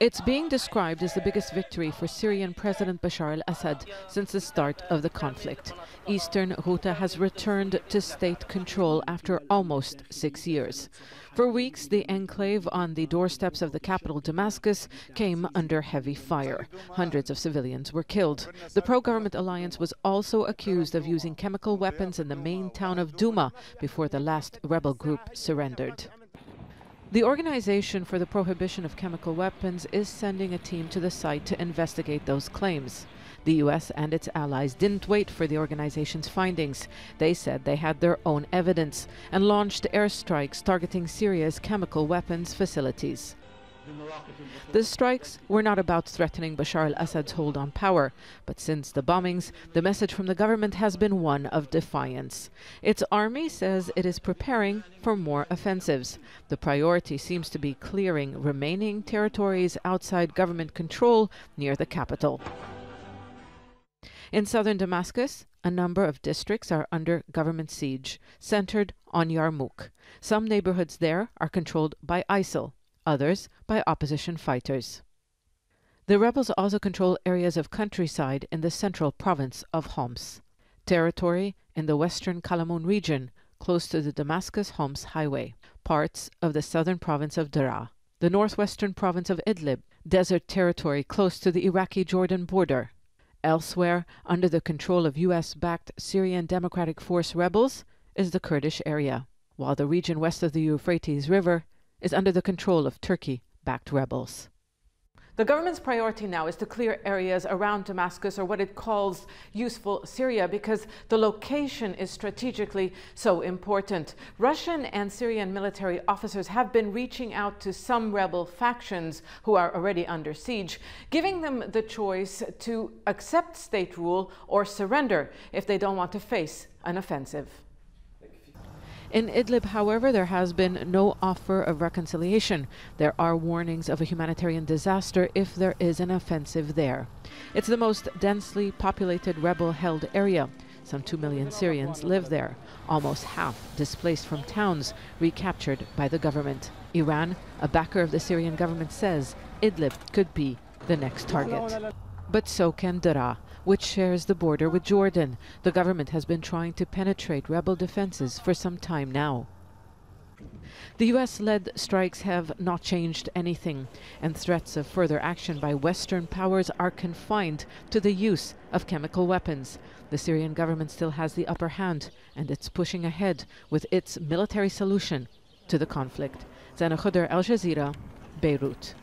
It's being described as the biggest victory for Syrian President Bashar al-Assad since the start of the conflict. Eastern Ghouta has returned to state control after almost 6 years. For weeks, the enclave on the doorsteps of the capital Damascus came under heavy fire. Hundreds of civilians were killed. The pro-government alliance was also accused of using chemical weapons in the main town of Douma before the last rebel group surrendered. The Organization for the Prohibition of Chemical Weapons is sending a team to the site to investigate those claims. The U.S. and its allies didn't wait for the organization's findings. They said they had their own evidence and launched airstrikes targeting Syria's chemical weapons facilities. The strikes were not about threatening Bashar al-Assad's hold on power, but since the bombings, the message from the government has been one of defiance. Its army says it is preparing for more offensives. The priority seems to be clearing remaining territories outside government control near the capital. In southern Damascus, a number of districts are under government siege, centered on Yarmouk. Some neighborhoods there are controlled by ISIL, others by opposition fighters. The rebels also control areas of countryside in the central province of Homs, territory in the western Kalamoun region, close to the Damascus-Homs highway, parts of the southern province of Daraa, the northwestern province of Idlib, desert territory close to the Iraqi-Jordan border. Elsewhere, under the control of U.S.-backed Syrian Democratic Force rebels, is the Kurdish area, while the region west of the Euphrates River is under the control of Turkey-backed rebels. The government's priority now is to clear areas around Damascus, or what it calls useful Syria, because the location is strategically so important. Russian and Syrian military officers have been reaching out to some rebel factions who are already under siege, giving them the choice to accept state rule or surrender if they don't want to face an offensive. In Idlib, however, there has been no offer of reconciliation. There are warnings of a humanitarian disaster if there is an offensive there. It's the most densely populated rebel-held area. Some 2 million Syrians live there, almost half displaced from towns recaptured by the government. Iran, a backer of the Syrian government, says Idlib could be the next target. But so can Daraa, which shares the border with Jordan. The government has been trying to penetrate rebel defenses for some time now. The U.S.-led strikes have not changed anything, and threats of further action by Western powers are confined to the use of chemical weapons. The Syrian government still has the upper hand, and it's pushing ahead with its military solution to the conflict. Zeina, Khodr, Al Jazeera, Beirut.